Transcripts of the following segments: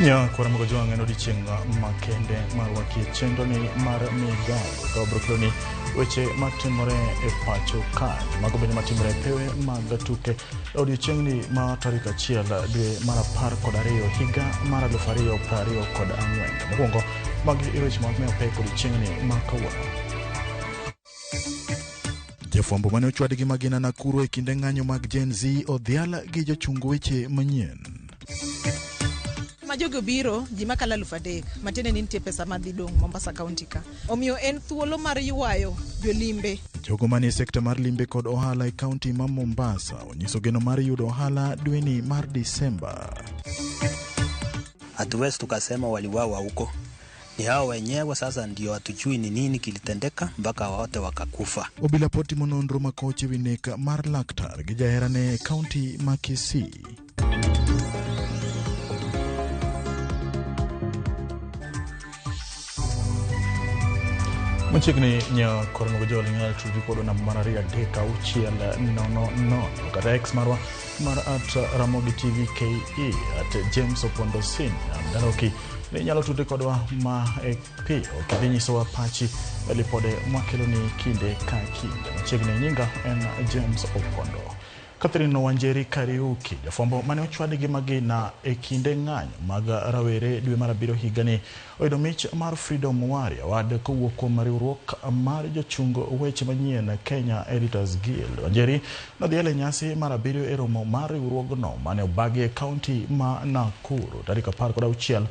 Nya kwa mgojo ngeno di chenga makende marwaki chendo ni mar migago dobro ni weche matimore e pacho ka mago bende matimore pewe mag tuke odiochiengni ma tarik 1 dwe mar 12 higa mar 2024 mokwongo magi weche mag mewo pek odiochiengni ma kawuono. Jafwambo mane ochwad gi magina Nakuru e kinde ng'anyo mag Gen Z odhial gi jochung weche manyien. Majogo biro ji makala 3,000 matene ni nitie pesa madhi dong Mombasa County ka. Omiyo en thuolo mar ywayo jolimbe. Jogo manie sekta mar limbe kod ohala e kaunti ma Mombasa onyiso geno mar yudo ohala dweni mar Disemba. Hatuwezi tukasema waliwawa huko. Ni hao wenyewe sasa ndio hatujui ni nini kilitendeka mpaka wote wakakufa. Obila poti monondro makoche wineka mar laktar gi jaherane kaunti ma Kisii. Mchikni nya kormo gojol ngal tudi kodo na mararia deka uchiel no kata ex marwa mar at Ramogi TV KE at James Opondosin Daroki ne nyalo tudi kodwa ma pi okidinyiso pachi lipode mwakelo ni kinde ka kinde. Mchikni nyinga en James Opondo. Catherine Wanjeri Kariuki jafwambo mane ochwad gi magina e kinde ng'anyo mag rawere dwe mar 7 higani oyudo mich mar Freedom Warrior wad kowuok kuom riwruok mar jochungo weche manyien Kenya Editors Guild. Wanjeri nodhiele nyasi mar 7 e romo mar riwruogno mane obagi e kaunti ma Nakuru tarik 16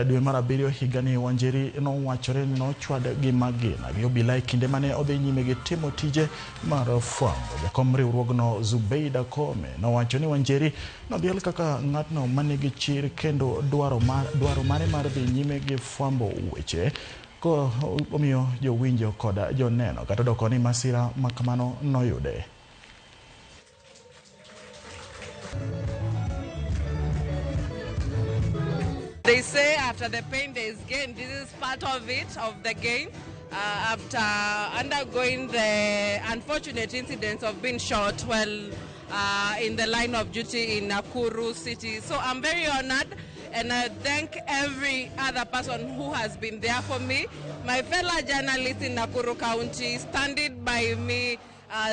dwe mar 7 higani. Wanjeri nowachore ni nochwad gi magina gi obila e kinde mane odhi nyime gi timo tije mar fwambo. Jakom riwruogno Zubeida Kome nowacho ni Wanjeri nodhiel kaka ng'atno manigi chir kendo dwaro mare mar dhi nyime gi fwambo weche ko omiyo jowinjo koda joneno kata doko ni masira makamano noyude. They say after the pain there is gain. This is part of it, of the gain. After undergoing the unfortunate incidents of being shot while in the line of duty in Nakuru city. So I'm very honored and I thank every other person who has been there for me. My fellow journalists in Nakuru County standing by me,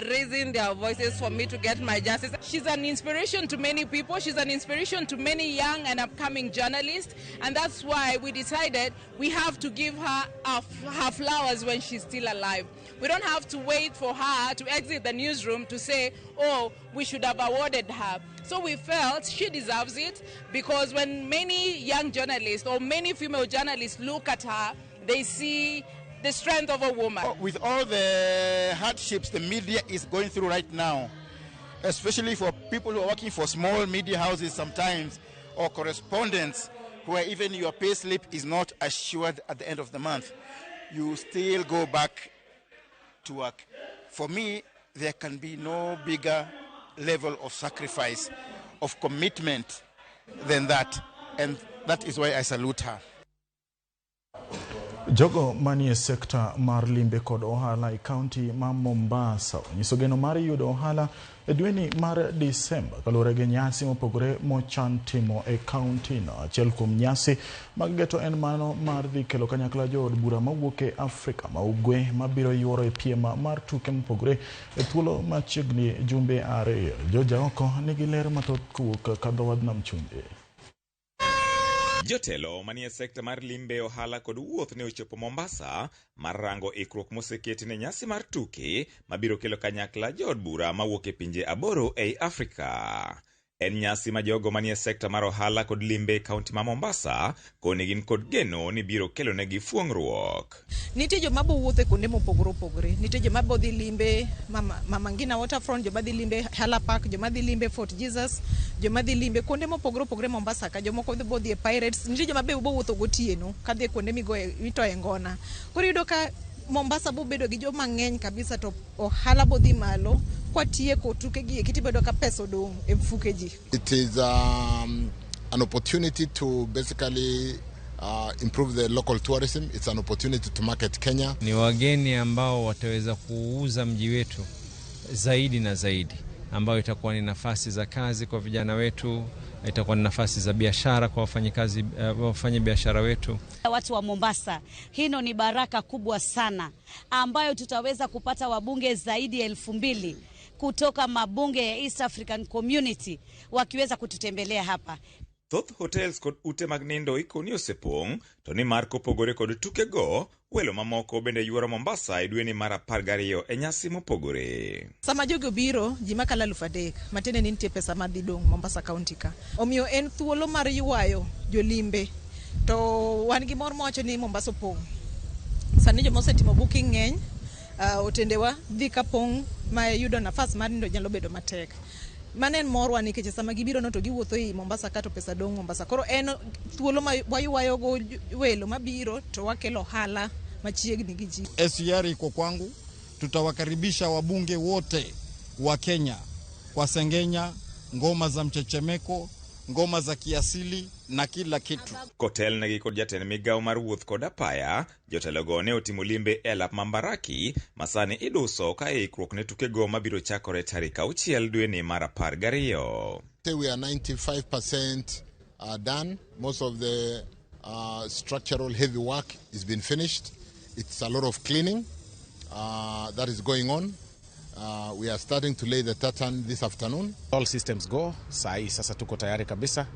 raising their voices for me to get my justice. She's an inspiration to many people. She's an inspiration to many young and upcoming journalists. And that's why we decided we have to give her her flowers when she's still alive. We don't have to wait for her to exit the newsroom to say, oh, we should have awarded her. So we felt she deserves it because when many young journalists or many female journalists look at her, they see the strength of a woman. With all the hardships the media is going through right now, especially for people who are working for small media houses sometimes, or correspondents, where even your pay slip is not assured at the end of the month, you still go back to work. For me, there can be no bigger level of sacrifice, of commitment than that, and that is why I salute her. Jogo manie sekta mar limbe kod ohala e kaunti ma Mombasa nyiso geno mar yudo ohala e dweni mar Disemba kaluwore gi nyasi mopogore mochan timo e kaunti no. Achiel kuom nyasi mag geto en mano mar dhi kelo kanyakla jood bura mawuok e Afrika ma ugwe mabiro yuoro e piem mar tuke mopogore e thuolo machiegni jumbe 2. Joja oko nigi ler mathoth kowuok ka dhowath nam chumbi. Jotelo manie sekta mar limbe ohala kod wuoth ne ochopo Mombasa mar rango ikruok moseketi ne nyasi mar tuke mabiro kelo kanyakla jood bura mawuok e pinje 8 ei Afrika. En nyasi ma jogo manie sekta mar ohala kod limbe kaunti ma Mombasa koni gin kod geno ni biro kelo negi fuong'ruok. Nitie joma bo wuothe kuonde mopogore opogore. Nitie joma bo dhi limbe Mama Ngina Waterfront, joma dhi limbe Hala Park, joma dhi limbe Fort Jesus, joma dhi limbe kuonde mopogore opogore Mombasa ka, joma bo dhi Pirates. Nitie joma be bo wuotho gotieno ka dhi kuonde mitoe ngona. Koro yudo ka Mombasa bo bedo gi joma ng'eny kabisa to ohala bo dhi malo. It is an opportunity to basically improve the local tourism. It's an opportunity to market Kenya. Ni wageni ambao wataweza kuuza mji wetu zaidi na zaidi. ambayo itakuwa ni nafasi za kazi kwa vijana wetu, itakuwa ni nafasi za biashara kwa wafanya biashara wetu. Watu wa Mombasa, hino ni baraka kubwa sana ambayo tutaweza kupata wabunge zaidi ya 2,000 kutoka mabunge ya East African Community wakiweza kututembelea hapa. Thoth hotels kod ute mag nindo ikoni osepong', to ni mar kopogore kod tukego, welo mamoko bende yuoro Mombasa e dweni mar 12 e nyasi mopogore. Sama jogo biro, ji makalo 3,000, matene ni nitie pesa madhi dong' Mombasa County ka. Omiyo en thuolo mar yuayo jolimbe, to wan gi mor mowacho ni Mombasa opong'. Sani joma osetimo booking ng'eny, otendewa dhi ka pong' ma yudo nafas mar nindo nyalo bedo matek. Manen morwa nikech sama gibiro no to giwuotho i Mombasa ka to pesa dong' Mombasa. Koro en thuolo ma wayuayo go welo mabiro to wakelo hala machiegni gi ji. SGR iko kwangu, tutawakaribisha wabunge wote wa Kenya kwa sengenya, ngoma za mchechemeko, ngoma za kiasili na kila kitu. Kotel negi kod jatend migawo mar wuoth kod apaya, jotelogo ne otimo limbe e lap Mambaraki, masani iduso ka ikruok ne tukego mabiro chakore tarik 6 dweni mar 12. We are 95% done. Most of the structural heavy work has been finished. It's a lot of cleaning that is going on. We are starting to lay the tartan this afternoon. All systems go. Sasa tuko tayari kabisa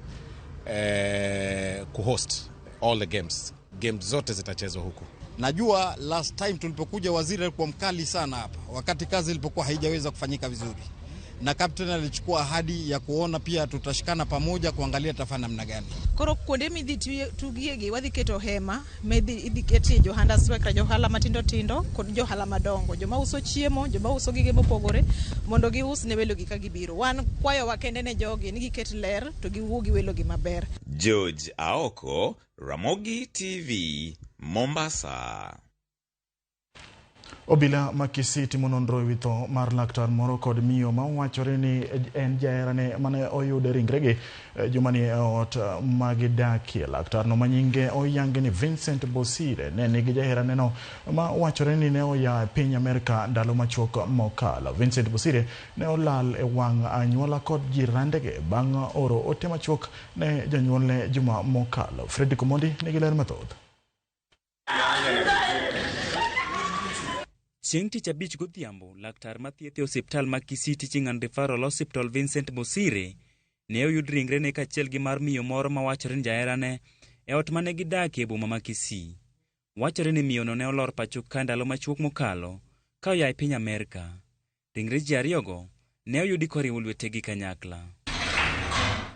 kuhost all the games. Games zote zitachezwa huku. Najua last time tulipokuja waziri alikuwa mkali sana hapa wakati kazi ilipokuwa haijaweza kufanyika vizuri. Na captain alichukua ahadi ya kuona pia tutashikana pamoja kuangalia tafanya namna gani. Koro kuonde midhi tugiegi wadhi keto hema, idhi ketie johanda swekra johala matindo tindo kod johala madongo, joma uso chiemo, joma uso gige mopogore mondo gius ne welo gi ka gibiro. Wan kwayo wakende ne jogi ni giket ler to giwuogi welo gi maber. George Aoko, Ramogi TV, Mombasa. Obila Makisi timo nonro ewi tho mar laktar moro kod miyo ma wachore ni en jaherane mane oyude ringregi juma ni e ot magidakie. Laktar no manyinge oyange ni Vincent Bosire ne nigi jaherane no ma wachore ni ne oya piny Amerika ndalo machuok mokalo. Vincent Bosire ne olal e wang' anyuola kod jirandege bang' oro ote machuok ne janyuolne juma mokalo. Freddy Komondi nigi ler mathoth. Chieng' tich abich godhiambo, laktar mathiethe osiptal ma Kisii Teaching and Referral Hospital Vincent Bosire ne oyud ringrene kaachiel gi mar miyo moro ma wachore ni jaherane e ot mane gidakie e boma ma Kisii. Wachore ni miyono ne olor pacho ka ndalo machuok mokalo ka oya e piny Amerika. Ringre ji ariyogo ne oyudi koriwo lwetegi kanyakla.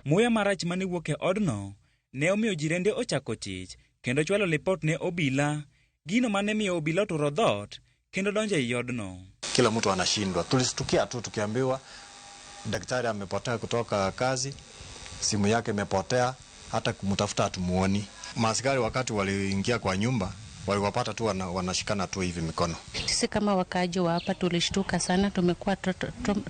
Muya marach mane wuok e odno ne omiyo jirende ochako tich kendo chwalo lipot ne obila, gino mane miyo obila oturo dhot kendo donja i odno. Kila mtu anashindwa. Tulistukia tu tukiambiwa daktari amepotea kutoka kazi, simu yake imepotea, hata kumtafuta hatumuoni. Maaskari wakati waliingia kwa nyumba waliwapata tu wanashikana tu hivi mikono. Sisi kama wakaaji wa hapa tulishtuka sana, tumekuwa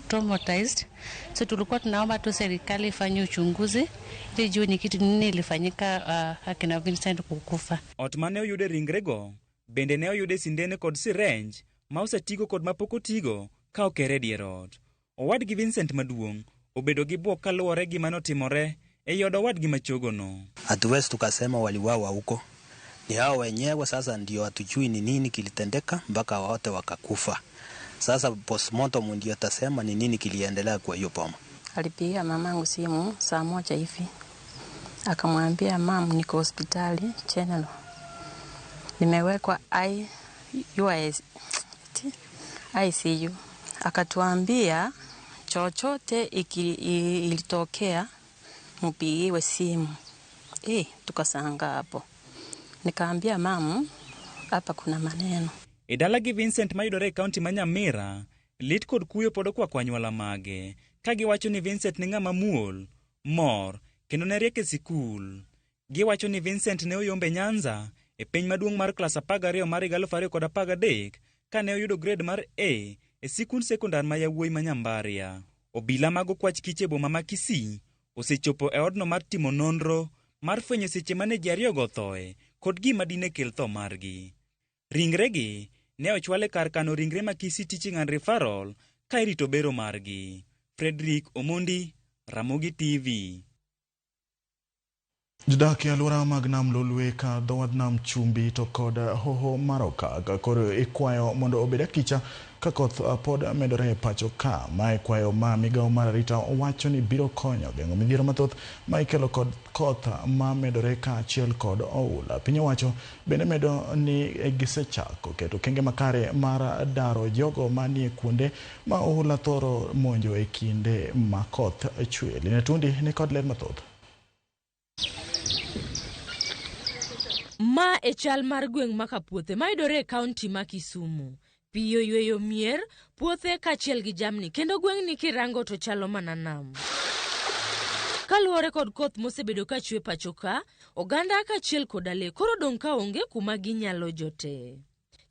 traumatized. So tulikuwa tunaomba tu serikali ifanye uchunguzi ili juu ni kitu nini ilifanyika akina Vincent kukufa. Ot mane oyude ringrego bende ne oyude sindene kod sirenj ma osetigo kod mapoko tigo ka okere dier ot. Owadgi Vincent maduong' obedo gi buok kaluwore gi manotimore e yodo owadgi machogono. Hatuwezi tukasema waliwawa huko. Ni hao wenyewe sasa ndio hatujui ni nini kilitendeka mpaka wote wakakufa. Sasa postmortem ndio atasema ni nini kiliendelea kwa hiyo boma. Alipigia mamangu simu saa 1 hivi. Akamwambia mam, niko hospitali Chenelo. Nimewekwa ICU. Akatuambia chochote ilitokea mpigiwe simu. Tukasanga hapo. Nikaambia mamu, hapa kuna maneno. Idalagi Vincent mayudore e kaunti ma Nyamira, lit kod kuyo podo kwa nyuola mage, ka giwacho ni Vincent ni ng'ama muol, mor, kendo ne rieke sikul. Giwacho ni Vincent ne oyombe Nyanza e piny maduong' mar klas 12 mar 2013 ka ne oyudo grade mar A e sikund sekondar ma yawuoyi ma Nyambaria. Obila mag okwach kich e boma ma Kisii osechopo e odno mar timo nonro mar fwenyo seche mane ji ariyogo thoe kod gima dine kel tho margi. Ringregi ne ochwale kar kano ringre ma Kisii Teaching and Referral ka irito bero margi. Frederick Omondi, Ramogi TV. Jodak e alwora mag nam Lolwe ka dhowath nam Chumbi to kod Hoho Maroka koro ikwayo mondo obed akicha ka koth pod medore e pacho ka. Mae kwayo ma migawo mar arita wacho ni biro konyo geng'o midhiero mathoth ma ikelo kod koth ma medore ka achiel kod oula. Piny owacho bende medo ni gisechako keto kenge makare mar daro jogo manie kuonde ma oula thoro monjo e kinde ma koth chwe. Linetundi ni kod ler mathoth. Ma e chal mar gweng' makapuothe mayudore e kaunti ma Kisumu. Piyo yweyo mier, puothe kachiel gi jamni, kendo gweng' ni kirango to chalo mana nam. Kaluwore kod koth mosebedo ka chwe pacho ka, oganda kachiel kod le koro dong' ka onge kuma ginyalo jote.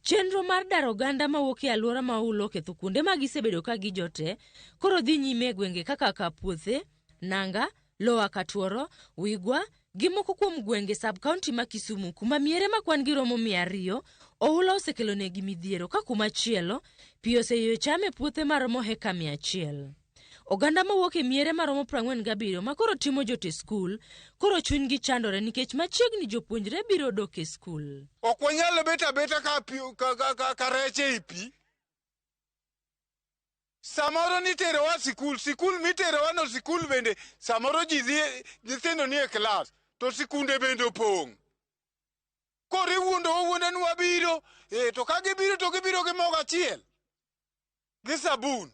Chenro mar dar oganda mawuok e alwora ma oula oketho kuonde ma gisebedo ka gijote, koro dhi nyime e gwenge kaka Kapuothe, Nanga, Lower Katuoro, Wigwa, gi moko kuom gwenge sub-county ma Kisumu kuma miere makwan gi romo 200 oula osekelo negi midhiero ka kuma chielo pi oseyweyo cham e puothe maromo heka 100. Oganda mawuok e miere maromo 47 ma koro timo jote skul koro chunygi chandore nikech machiegni jopuonjre biro dok e skul. Ok wanyalo beta ka rech e pi. Samoro niterowa sikul miterowa no sikul bende samoro nyithindo nie klas to sikunde bende opong'. Koro wuondenwa biro, to ka gibiro to gibiro gi mogo achiel gi sabun.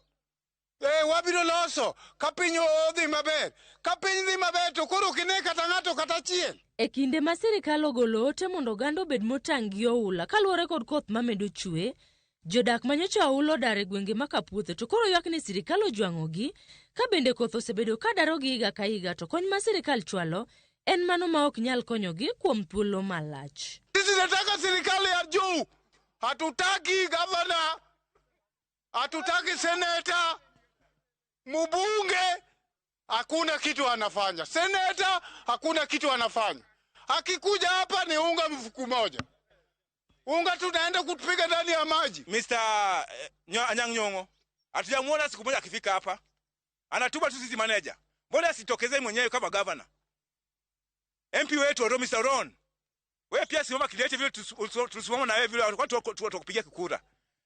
Wabiro loso ka piny odhi maber. Ka piny dhi maber to koro kine kata ng'ato kata achiel. E kinde ma sirikal ogolo ote mondo oganda obed motang' gi oula kaluwore kod koth mamedo chwe, jodak manyocha oula odar e gwenge ma Kapuothe to koro ywak ni sirikal ojwang'ogi ka bende koth osebedo ka darogi higa ka higa to kony ma sirikal chwalo en mano ma ok nyal konyogi kuom thuolo malach. Sisi nataka serikali ya juu. Hatutaki gavana, hatutaki seneta, mbunge hakuna kitu anafanya. Seneta hakuna kitu anafanya. Akikuja hapa ni unga mfuko moja. Unga tunaenda kutupiga ndani ya maji. Mr. Anyang' Nyong'o, hatujamuona siku moja akifika hapa. Anatuma tu sisi manager. Mbona asitokeze mwenyewe kama governor? MP wetu Mr. Ron. Wewe pia simama kidete vile tusimama na wewe vile watu tukupigia kura.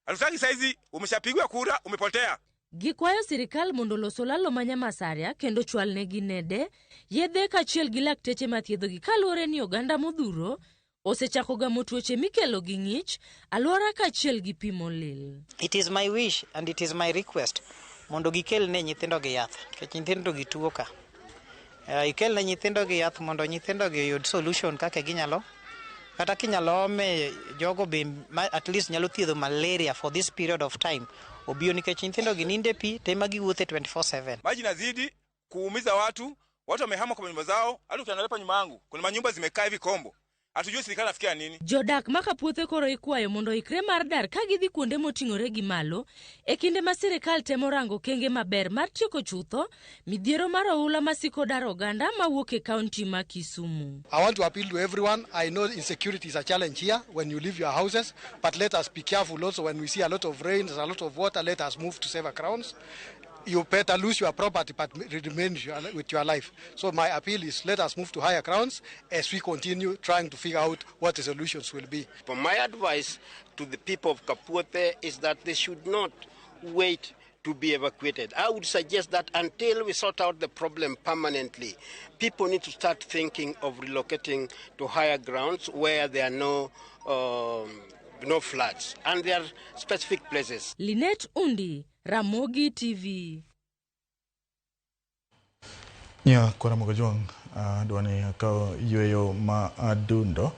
Hatutaki saizi umeshapigwa kura umepotea. Gikwayo sirikal mondo loso lalo manya masaria kendo chwalnegi nede yedhe kachiel gi lakteche mathiedhogi kaluwore ni oganda modhuro osechako gamo tuoche mikelo gi ng'ich alwora kachiel gi pi molil. It is my wish and it is my request mondo gikel ne nyithindo gi yath nikech nyithindo gi tuo ka. Ikel ne nyithindo gi yath mondo nyithindo gi yud solution kaka ginyalo kata kinyalo me jogo be at least nyalo thiedho malaria for this period of time. Obio nikech nyithindo gi ninde pi tema giwuothe 24/7. Maji nazidi kuumiza watu wamehama kwa nyumba zao. Hadi ukiangalia pa nyuma yangu kuna manyumba zimekaa hivi kombo. Hatujui serikali nafikia nini. Jodak ma Kapuothe koro ikwayo mondo ikre mar dar ka gidhi kuonde moting'ore gi malo e kinde ma sirikal temo rango kenge maber mar tieko chutho midhiero mar oula masiko dar oganda mawuok e kaunti ma Kisumu. I want to appeal to everyone. I know insecurity is a challenge here when you leave your houses, but let us be careful also when we see a lot of rain, a lot of water, let us move to safer grounds. You better lose your property but remain with your life. So my appeal is let us move to higher grounds as we continue trying to figure out what the solutions will be. But my advice to the people of Kapuothe is that they should not wait to be evacuated. I would suggest that until we sort out the problem permanently, people need to start thinking of relocating to higher grounds where there are no floods. And there are specific places. Linet Undi, Ramogi TV. Kwa Ramogi Juang, duani kao yueyo ma adundo.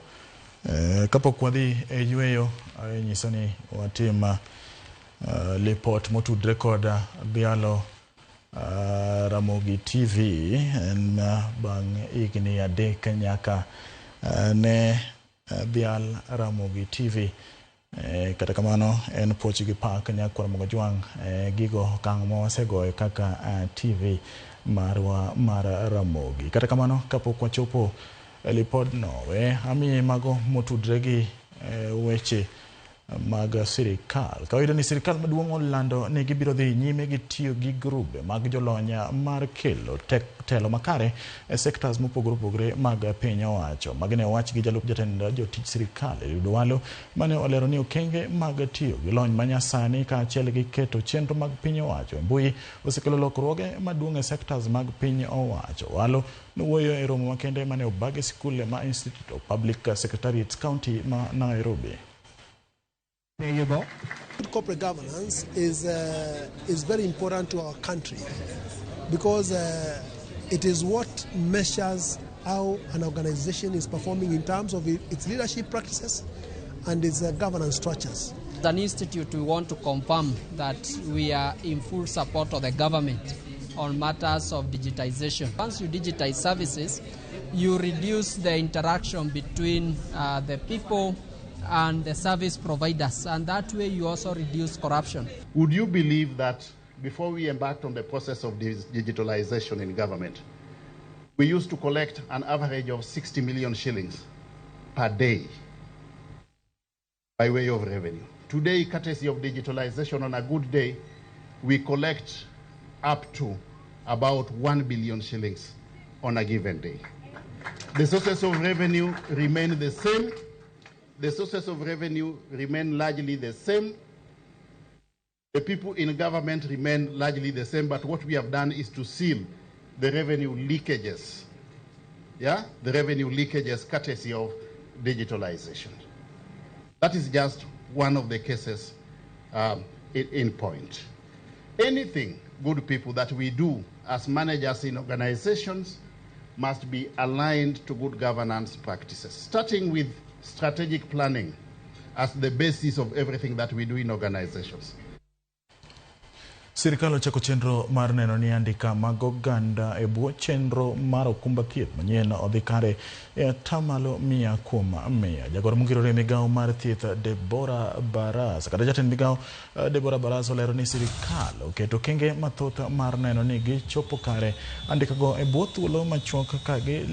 Kapo kwadi yueyo, nyisani watima report motud recorda bialo Ramogi TV en bang igni adek nyaka ne bial Ramogi TV. Kata kamano en pochi gi pak nyakwa Ramogi Juang gigo kang mo sego kaka TV marwa mar Ramogi. Kata kamano kapok wachopo lipod no ami mago motudre gi weche mag sirikal. Kawaida ni sirikal maduong' olando ni gibiro dhi nyime gi tiyo gi grube mag jolonya mar kelo telo makare e sectors mopogore mag piny owacho. Magine owach gi jalup jatend jotich sirikal Dwalo mane olero ni okenge mag tiyo gi lony manyasani kaachiel gi keto chenro mag piny owacho mbui osekelo lokruoge maduong' e sectors mag piny owacho. Walo nowuoyo e romo makende mane obage skul ma Institute of Public Secretariats County ma Nairobi. Good corporate governance is very important to our country because it is what measures how an organization is performing in terms of its leadership practices and its governance structures. As an institute, we want to confirm that we are in full support of the government on matters of digitization. Once you digitize services, you reduce the interaction between the people and the service providers, and that way you also reduce corruption. Would you believe that before we embarked on the process of digitalization in government, we used to collect an average of 60 million shillings per day by way of revenue? Today, courtesy of digitalization, on a good day, we collect up to about 1 billion shillings on a given day. The sources of revenue remain the same. The sources of revenue remain largely the same. The people in government remain largely the same, but what we have done is to seal the revenue leakages. Yeah? The revenue leakages courtesy of digitalization. That is just one of the cases in point. Anything, good people, that we do as managers in organizations must be aligned to good governance practices, starting with strategic planning as the basis of everything that we do in organizations. Sirikal ochako chenro mar neno ni andika mag oganda e bwo chenro mar okumba thieth manyien odhi kare e atamalo 100%. Jagoro mongirore migawo mar thieth Deborah Barasa kata jatend migawo Deborah Barasa olero ni sirikal oketo kenge mathoth mar neno ni gichopo kare andika go e bwo thuolo machuok kane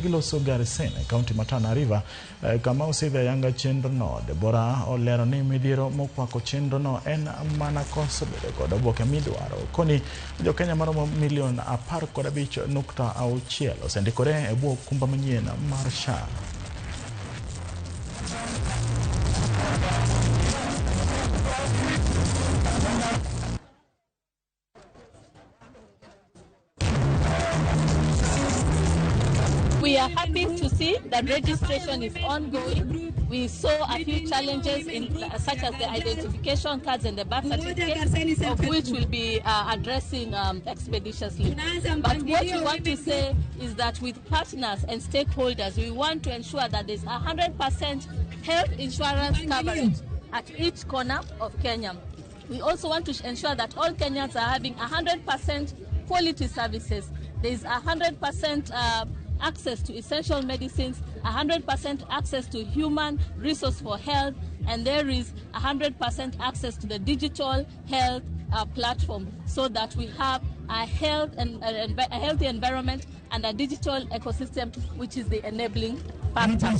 giloso Garisena e kaunti ma Tana River kama osidhe yanga chenro no. Deborah olero ni midhiero mokwako chenro no en mana koso bedo kod oboke midwaro. Koni jo Kenya maromo milion 15.6 osendikore e bwo okumba manyien mar SHA. We are happy to see that registration is ongoing. We saw a few challenges such as the identification cards and the birth certificates, of which we'll be addressing expeditiously. But what we want to say is that with partners and stakeholders, we want to ensure that there's 100% health insurance coverage at each corner of Kenya. We also want to ensure that all Kenyans are having 100% quality services. There's 100% access to essential medicines, 100% access to human resource for health, and there is 100% access to the digital health platform, so that we have a healthy environment and a digital ecosystem, which is the enabling factor.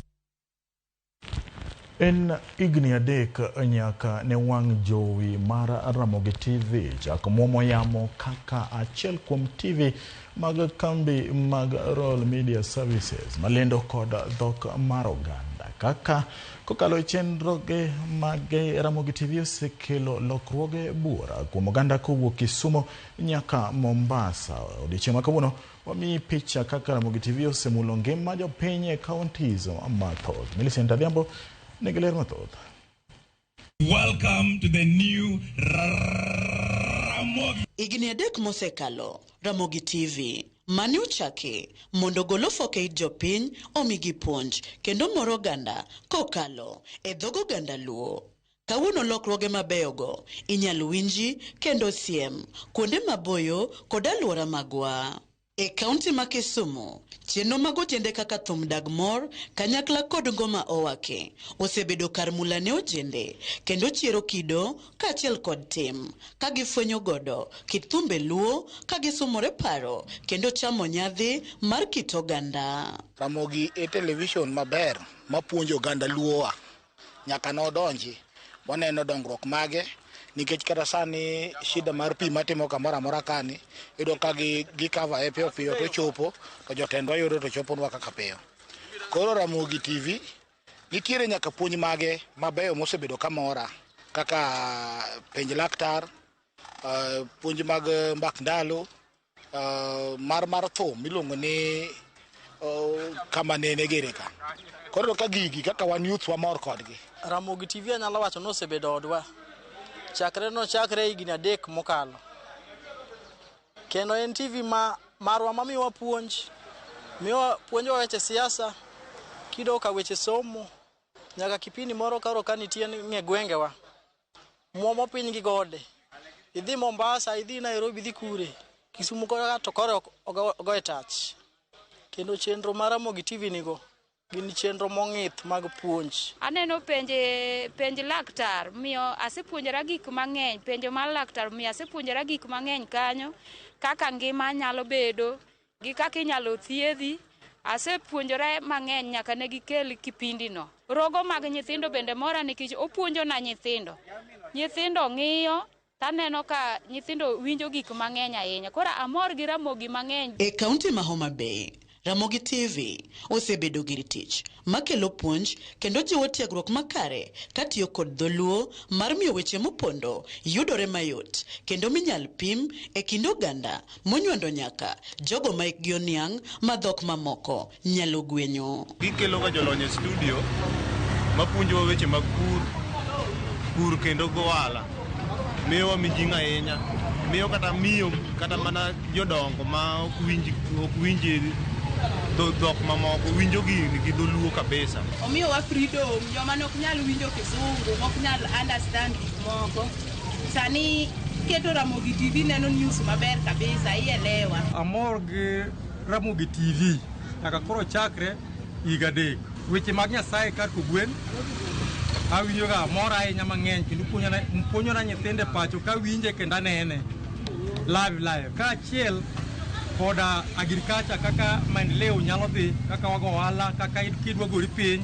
En igni adek nyaka ne wang jowi mar Ramogi TV chako muomo yamo kaka achiel kuom TV mag kambi mag Royal Media Services malendo kod dhok mar oganda. Kaka kokalo chenro ge mag Ramogi TV osekelo lokruoge buora kuom oganda kowuok Kisumu nyaka Mombasa. Odiochieng' ma kawuono wami picha kaka Ramogi TV osemulo ngima jopiny e counties mathoth. Millicent Adhiambo Nigeler mathoth. Welcome to the new Ramogi. Igni adek mosekalo, Ramogi TV mani uchake mondo golo foke jopiny omigi puonj kendo moro oganda kokalo e dhogo oganda Luo. Kawuono lokruoge mabeyogo inyalo winji kendo siem kuonde maboyo kod alwora magwa. E kaunti ma Kisumu, chenro mag ojende kaka thum dag mor kanyakla kod ngoma owake osebedo kar mula ne ojende kendo chiero kido kaachiel kod tim ka gifwenyo godo kit thumbe Luo ka gisumore paro kendo chamo nyadhi mar kit oganda. Ramogi e television maber mapuonjo oganda Luowa nyaka nodonji moneno dongruok mage nikech kata sani shida mar pi matimo kamoro amora kani iyudo ka gi cover piyo piyo to chopo to jotendwa yudo to choponwa kaka piyo. Koro Ramogi TV nitiere nyaka puonj mage mabeyo mosebedo kamora kaka penj laktar, puonj mag mbak ndalo, mar thum miluongo ni kama nene gere ka. Koro ka gigi kaka wan youth wa mor kodgi. Ramogi TV anyalo wacho no osebedo odwa. Chakre higni 3 mokalo. Kendo en TV marwa mamiyowa puonj. Miyowa puonjwa weche siasa, kidoka weche somo, nyaka kipindi moro karo kanitie ng'e gwengewa. Muomo piny gi gode. Idhi Mombasa, idhi Nairobi, idhi kure. Kisumu to koro ogoe tach. Kendo chenro mar Ramogi TV nigo gin chenro mong'ith mag puonj. Aneno penj laktar miyo asepuonjora gik mang'eny. Penjo mar laktar miyo asepuonjora gik mang'eny kanyo, kaka ngima nyalo bedo gi kaka inyalo thiedhi. Asepuonjora mang'eny nyaka ne gikel kipindi no. Rogo mag nyithindo bende mora nikech opuonjo na nyithindo. Nyithindo ng'iyo taneno ka nyithindo winjo gik mang'eny ahinya. Koro amor gi Ramogi mang'eny. E kaunti ma Homa Bay, Ramogi TV osebedo gir tich makelo puonj kendo jiwo tiegruok makare katiyo kod dholuo mar miyo weche mopondo yudore mayot kendo minyal pim e kind oganda monywando nyaka jogo ma ikgi oniang' ma dhok mamoko nyalo gwenyo. Gikelo ga jolony e studio mapuonjowa weche mag pur kendo gohala. Miyowa mijing' ahinya. Miyo kata miyo kata mana jodongo ma ok winji dhok mamoko winjo gi dholuo kabisa. Omiyowa freedom, joma nok nyal winjo kisungu, mok nyal understand gik moko. Sani keto Ramogi TV neno news maber kabisa, ielewa. Amor gi Ramogi TV nyaka koro chakre higa 3. Weche mag Nyasaye kar kogwen awinjo ga mor ahinya mang'eny kendo puonjona nyithinde pacho ka winje kendo anene live kaachiel koda agriculture kaka maendeleo nyalo dhi kaka wago ohala kaka kidwa gori piny.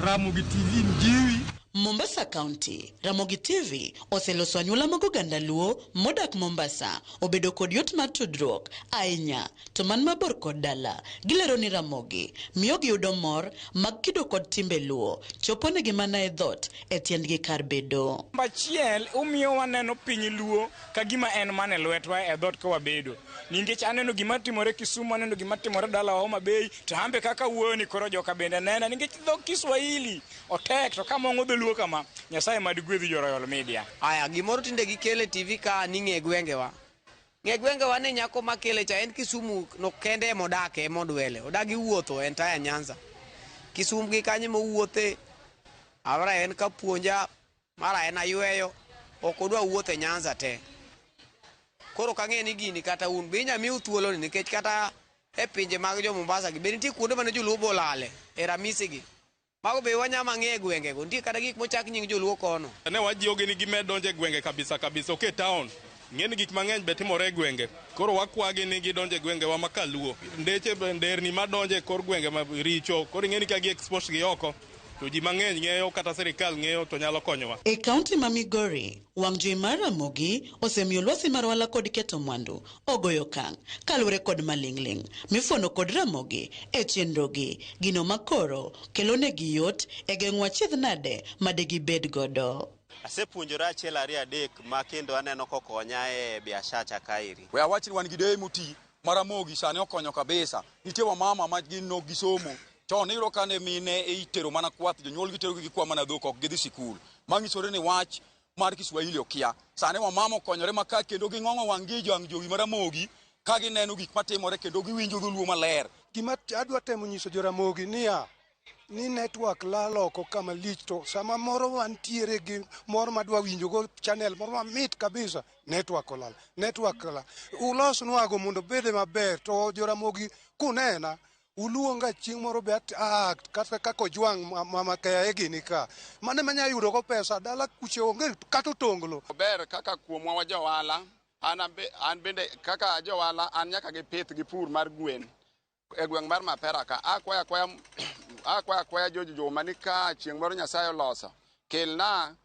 Ramogi TV njiwi. Mombasa County, Ramogi TV oseloso anyuola mag oganda luo modak Mombasa obedo kod yot mar tudruok ahinya to man mabor kod dala. Gilero ni Ramogi miyo giyudo mor mag kido kod timbe luo chopo negi mana e dhot e tiendgi kar bedo. Achiel umiyo waneno piny luo ka gima en mane lwetwa e dhot ka wabedo. Nikech aneno gima timore Kisumu, aneno gima timore dala Homa Bay, to hambe kaka wuoni koro joka bende nena nikech dhok Kiswahili otek to kamong'o dholuo kama Nyasaye madgwedhi jo Royal Media. Aya gimoro tinde gikele TV ka ning'e gwengewa. Ng'e gwengewa ne nyako makele cha en Kisumu no kende modake modwele. Odagi wuotho entire Nyanza. Kisumu gi kanye mowuothe. Awara en ka puonja mara en ayweyo okodwa wuothe Nyanza te. Koro kang'e ni gini kata un binya miu thuolo ni nikech kata e pinje mag jo Mombasa gi bende nitie kuonde mane joluo bolale e ramisi gi. Mago be wanyama ng'e gwenge go nitie kata gik mochak nying joluo kono. Ne wajioge ni gime donje gwenge kabisa oke town. Ng'eni gik mang'eny be timore gwenge. Koro wakwagi ni gidonje gwenge wa makaluo. Ndeche nderni madonje kor gwenge ma richo. Koro ng'eni ka gi expose gi oko. To ji mang'eny ng'eyo kata sirikal ng'eyo to nyalo konyowa. E kaunti ma Migori, wang' jowi mar Ramogi osemiyo lwasi mar wala kod keto mwandu ogoyo kang' kaluwore kod maling'ling' mifuono kod Ramogi e chenrogi gino makoro kelo negi yot e geng'o achiedh nade madegibed godo. Asepuonjora achiel 2 3 ma kendo aneno kokonya e biashara kairi. We awach ni wan gi deye moti mar Ramogi sani okonyo kabisa. Nitie wamama ma gin no gisomo. Chon iro kane mine itero mana kwath jonyuol gitero gi kwa mana dhok ok gidhi sikul. Mang'isore ni wach mar Kiswahili okia. Sani wamama okonyore maka kendo ging'ong'o wang'gi jowi mar Ramogi ka gineno gik matimore kendo giwinjo dholuo maler. Gima adwa temo nyiso jo Ramogi ni network laloko kama lich to sama moro wantiere gi moro madwa winjo go channel moro mamit kabisa network olal. Ulos nwago mondo bede maber to jo Ramogi kunena uluonga chieng' moro bet kata kako jwang' mama kaya e gini ka mane manya yudo go pesa dala kuche onge kata tonglo ber kaka kuomwa wa jowala an bende kaka jowala an nyaka gi pith gi pur mar gwen e gweng' mar Mapera ka akwaya jojo manika chieng' moro Nyasaye oloso kelna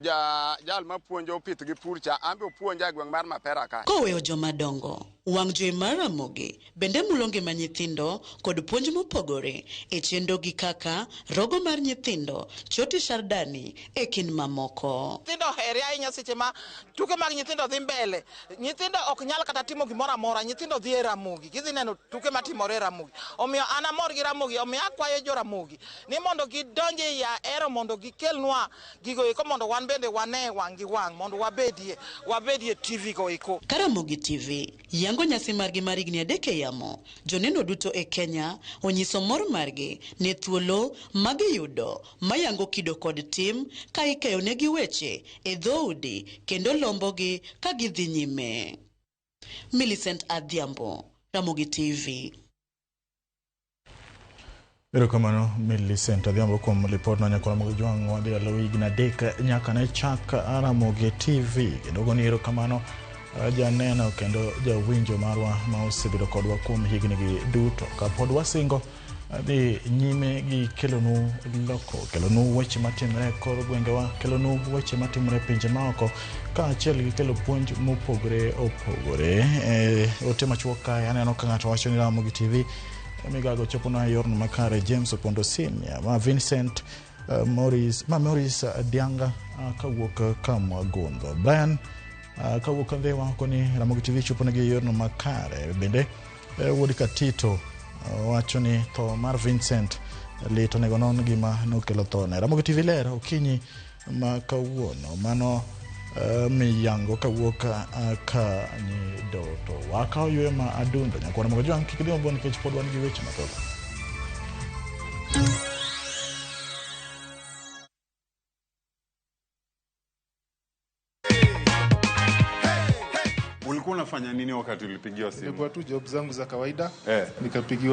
jal mapuonjo pith gi pur cha ambe opuonja gweng mar Mapera ka. Koweyo jomadongo, wang' jowi mar Ramogi bende mulo ngima nyithindo kod puonj mopogore e chenrogi kaka rogo mar nyithindo, choti shardani e kind mamoko. Nyithindo heri ahinya seche ma tuke mag nyithindo dhi mbele. Nyithindo ok nyal kata timo gimoro amora, nyithindo dhi e Ramogi, gidhi neno tuke matimore e Ramogi. Omiyo an amor gi Ramogi, omiyo akwayo jo Ramogi ni mondo gidonje ya ero mondo gikelnwa gigo eko mondo wan bende wane wang' gi wang' mondo wabedie TV go eko. Karamogi TV yango nyasi margi mar higni 3 yamo, joneno duto e Kenya onyiso mor margi ne thuolo magiyudo mayango kido kod tim ka ikeyo negi weche e dhoudi kendo lombogi ka gidhi nyime. Millicent Adhiambo, Ramogi TV. Erokamano Millicent Adhiambo kuom lipot na nyakola mag jwang' wadhi alo higni 3 nyaka ne chak Ramogi TV. Kendo goni erokamano janeno kendo jawinjo marwa ma osebedo kodwa kuom higni gi duto. Kapod wasingo dhi nyime gi kelonu loko, kelonu weche matimre kor gwengewa, kelonu weche matimre pinje maoko, ka achiel gi kelo puonj mopogore opogore. Ote machuok kae aneno ka ng'ato wacho ni Ramogi TV migago chopo na yorno makare. James Opondo Senior ma Vincent Maurice Dianga kawuok Kamwagondo, Brian kawuok Ndhewa koni Ramogi TV chopo na yorno makare. Bende wuod Katito wacho ni tho mar Vincent lito nego non gima nokelo thone. Ramogi TV ler okinyi ma kawuono mano miyango kawuok ka ni doto waka ywe ma adundo nyakwana mag jwang' kik dhi mabon nikech pod wan gi weche mathoth. Ulikuwa unafanya nini wakati ulipigiwa simu? Nilikuwa tu job zangu za kawaida, nikapigiwa